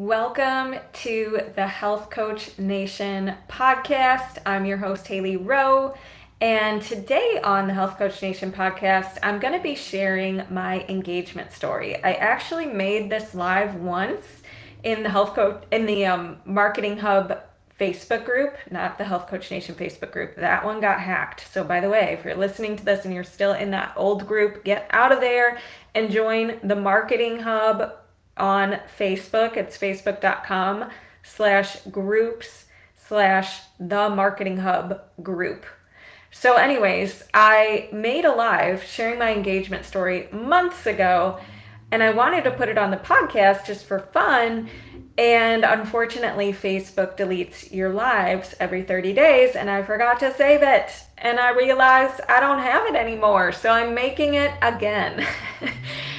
Welcome to the Health Coach Nation podcast. I'm your host, Hailey Rowe. And today on the Health Coach Nation podcast, I'm going to be sharing my engagement story. I actually made this live once in the Marketing Hub Facebook group, not the Health Coach Nation Facebook group. That one got hacked. So by the way, if you're listening to this and you're still in that old group, get out of there and join the Marketing Hub on Facebook. It's facebook.com/groups/the Marketing Hub group. So anyways, I made a live sharing my engagement story months ago, and I wanted to put it on the podcast just for fun. And unfortunately, Facebook deletes your lives every 30 days, and I forgot to save it. And I realized I don't have it anymore, so I'm making it again.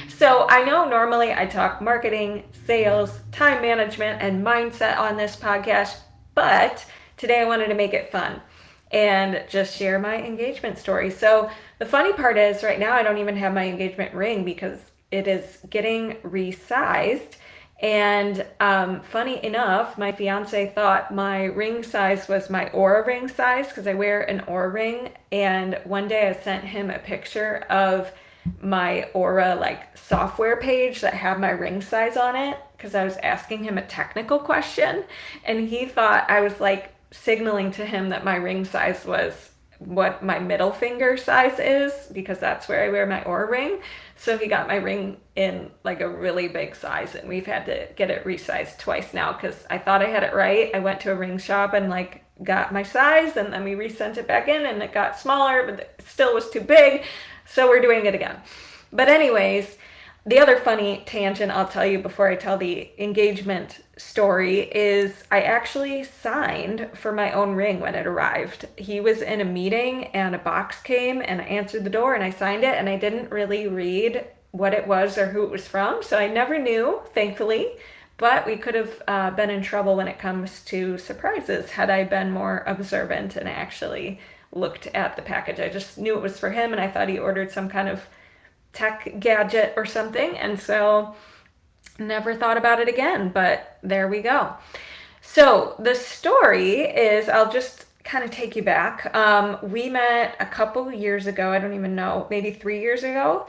So I know normally I talk marketing, sales, time management, and mindset on this podcast, but today I wanted to make it fun and just share my engagement story. So the funny part is right now I don't even have my engagement ring because it is getting resized. And funny enough, my fiance thought my ring size was my Oura ring size because I wear an Oura ring. And one day I sent him a picture of my Oura software page that had my ring size on it because I was asking him a technical question, and he thought I was signaling to him that my ring size was what my middle finger size is because that's where I wear my Oura ring. So he got my ring in a really big size, and we've had to get it resized twice now because I thought I had it right. I went to a ring shop and got my size, and then we resent it back in and it got smaller, but it still was too big. So we're doing it again. But anyways, the other funny tangent I'll tell you before I tell the engagement story is I actually signed for my own ring when it arrived. He was in a meeting and a box came and I answered the door and I signed it, and I didn't really read what it was or who it was from. So I never knew, thankfully, but we could have been in trouble when it comes to surprises had I been more observant and actually looked at the package. I just knew it was for him and I thought he ordered some kind of tech gadget or something, and so never thought about it again, but there we go. So the story is, I'll just kind of take you back. We met a couple years ago, I don't even know, maybe 3 years ago,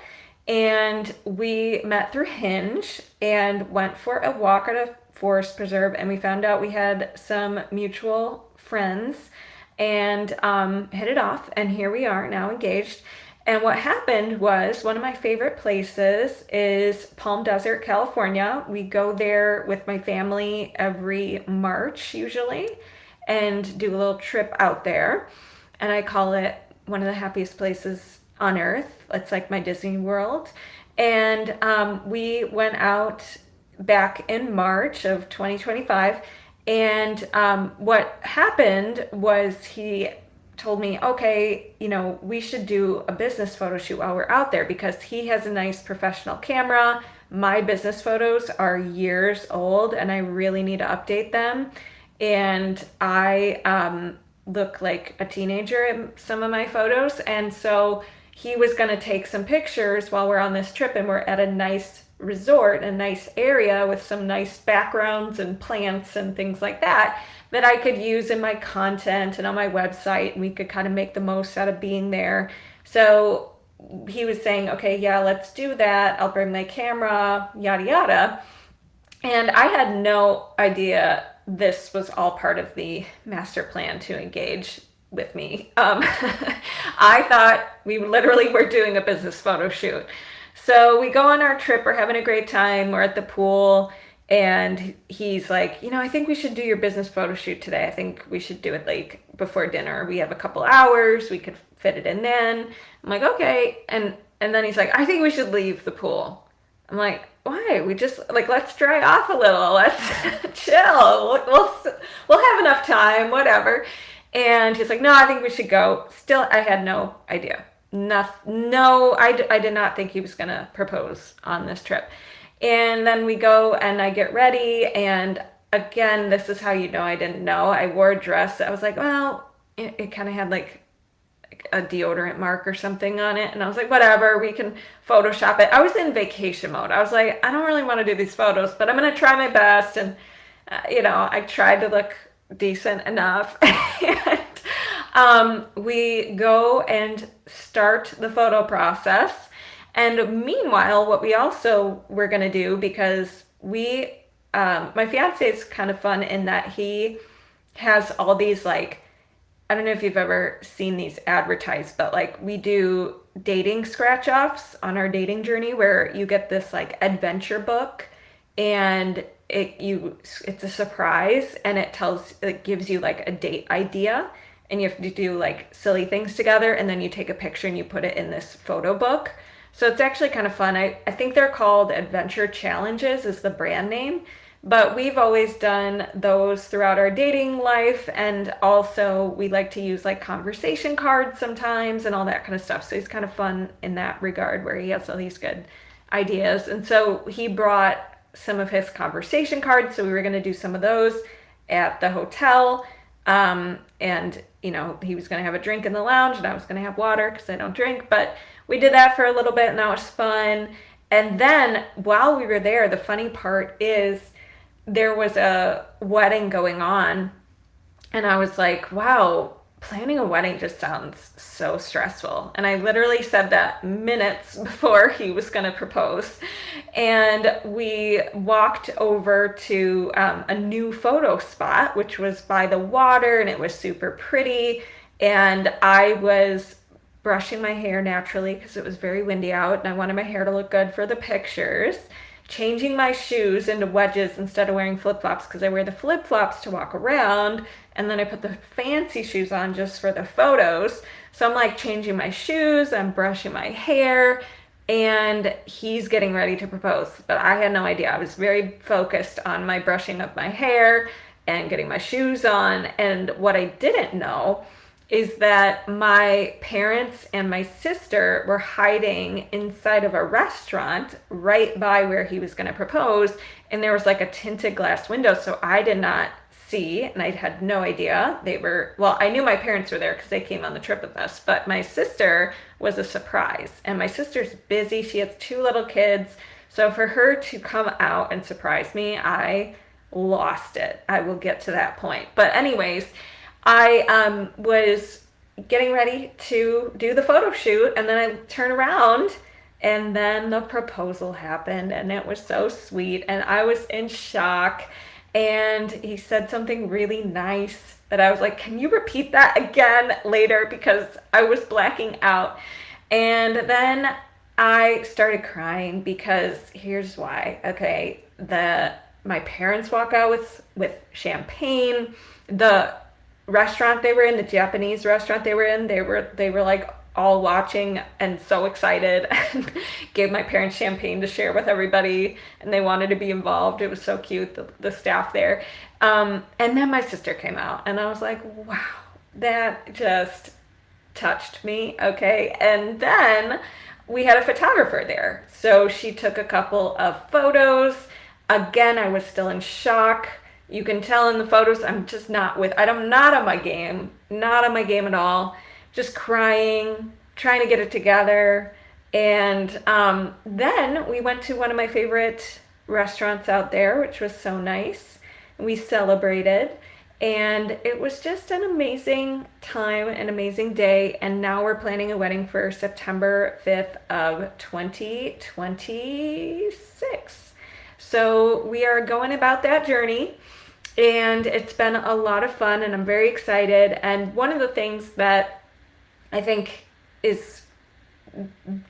and we met through Hinge and went for a walk at a forest preserve, and we found out we had some mutual friends and hit it off, and here we are now engaged. And what happened was, one of my favorite places is Palm Desert, California. We go there with my family every March usually and do a little trip out there. And I call it one of the happiest places on earth. It's like my Disney World. And we went out back in March of 2025. And what happened was he told me, okay, we should do a business photo shoot while we're out there because he has a nice professional camera. My business photos are years old and I really need to update them. And I look like a teenager in some of my photos. And so he was going to take some pictures while we're on this trip, and we're at a nice resort, a nice area with some nice backgrounds and plants and things like that I could use in my content and on my website, and we could kind of make the most out of being there. So he was saying, okay, yeah, let's do that. I'll bring my camera, yada, yada. And I had no idea this was all part of the master plan to engage with me. I thought we literally were doing a business photo shoot. So we go on our trip, we're having a great time, we're at the pool, and he's like, I think we should do your business photo shoot today. I think we should do it before dinner. We have a couple hours, we could fit it in then. I'm like, okay. And then he's like, I think we should leave the pool. I'm like, why? We just let's dry off a little. Let's chill. We'll have enough time, whatever. And he's like, no, I think we should go. Still, I had no idea. I did not think he was going to propose on this trip. And then we go and I get ready, and again, this is how I didn't know. I wore a dress. I was like, well, it kind of had a deodorant mark or something on it. And I was like, whatever, we can Photoshop it. I was in vacation mode. I was like, I don't really want to do these photos, but I'm going to try my best. And, I tried to look decent enough. And we go and start the photo process. And meanwhile, what we also were going to do, because my fiance is kind of fun in that he has all these, like, I don't know if you've ever seen these advertised, but like we do dating scratch offs on our dating journey where you get this like adventure book, and it's a surprise, and it gives you like a date idea, and you have to do like silly things together, and then you take a picture and you put it in this photo book. So it's actually kind of fun. I think they're called Adventure Challenges is the brand name. But we've always done those throughout our dating life, and also we like to use like conversation cards sometimes and all that kind of stuff. So he's kind of fun in that regard where he has all these good ideas. And so he brought some of his conversation cards, so we were going to do some of those at the hotel. And he was going to have a drink in the lounge, and I was going to have water because I don't drink. But we did that for a little bit, and that was fun. And then while we were there, the funny part is there was a wedding going on, and I was like, wow, planning a wedding just sounds so stressful. And I literally said that minutes before he was going to propose. And we walked over to a new photo spot, which was by the water, and it was super pretty. And I was brushing my hair naturally because it was very windy out, and I wanted my hair to look good for the pictures. Changing my shoes into wedges instead of wearing flip-flops because I wear the flip-flops to walk around, and then I put the fancy shoes on just for the photos. So I'm like changing my shoes, I'm brushing my hair, and he's getting ready to propose. But I had no idea. I was very focused on my brushing of my hair and getting my shoes on. And what I didn't know is that my parents and my sister were hiding inside of a restaurant right by where he was going to propose, and there was like a tinted glass window, so I did not see, and I had no idea I knew my parents were there because they came on the trip with us, but my sister was a surprise, and my sister's busy. She has 2 little kids, so for her to come out and surprise me, I lost it. I will get to that point. But anyways, I was getting ready to do the photo shoot, and then I turn around, and then the proposal happened, and it was so sweet, and I was in shock. And he said something really nice that I was like, can you repeat that again later, because I was blacking out. And then I started crying because here's why. Okay, my parents walk out with champagne. The restaurant they were in, the Japanese restaurant they were in, they were like all watching and so excited, and gave my parents champagne to share with everybody, and they wanted to be involved. It was so cute, the staff there. And then my sister came out, and I was like, wow, that just touched me. Okay. And then we had a photographer there, so she took a couple of photos. Again, I was still in shock. You can tell in the photos I'm not on my game, not on my game at all, just crying, trying to get it together. And then we went to one of my favorite restaurants out there, which was so nice. We celebrated, and it was just an amazing time, an amazing day. And now we're planning a wedding for September 5th of 2026. So we are going about that journey. And it's been a lot of fun, and I'm very excited. And one of the things that I think is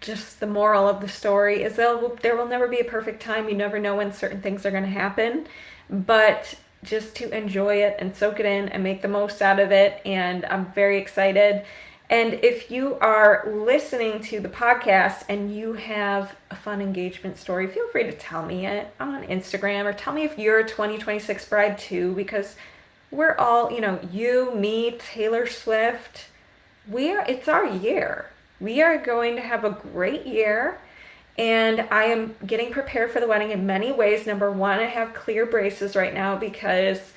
just the moral of the story is there will never be a perfect time. You never know when certain things are going to happen. But just to enjoy it and soak it in and make the most out of it. And I'm very excited. And if you are listening to the podcast and you have a fun engagement story, feel free to tell me it on Instagram, or tell me if you're a 2026 bride too, because we're all, you, me, Taylor Swift, it's our year. We are going to have a great year, and I am getting prepared for the wedding in many ways. Number one, I have clear braces right now because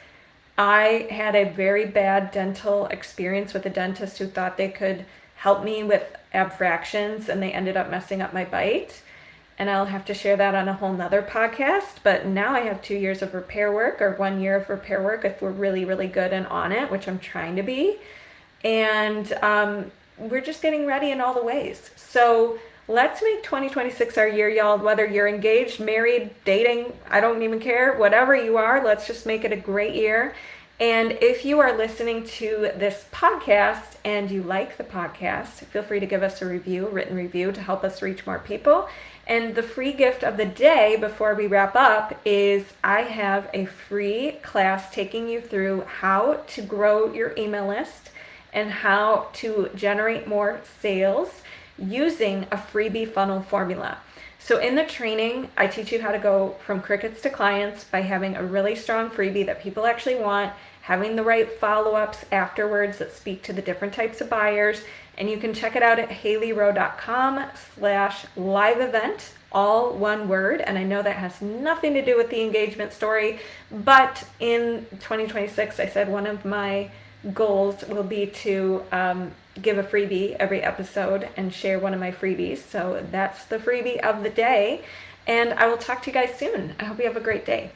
I had a very bad dental experience with a dentist who thought they could helped me with abfractions, and they ended up messing up my bite. And I'll have to share that on a whole nother podcast. But now I have 2 years of repair work, or 1 year of repair work if we're really, really good and on it, which I'm trying to be. And we're just getting ready in all the ways. So let's make 2026 our year, y'all. Whether you're engaged, married, dating, I don't even care. Whatever you are, let's just make it a great year. And if you are listening to this podcast and you like the podcast, feel free to give us a review, a written review, to help us reach more people. And the free gift of the day before we wrap up is I have a free class taking you through how to grow your email list and how to generate more sales using a freebie funnel formula. So in the training, I teach you how to go from crickets to clients by having a really strong freebie that people actually want, having the right follow-ups afterwards that speak to the different types of buyers. And you can check it out at haileyrowe.com/live event, all one word. And I know that has nothing to do with the engagement story, but in 2026, I said one of my goals will be to give a freebie every episode and share one of my freebies. So that's the freebie of the day. And I will talk to you guys soon. I hope you have a great day.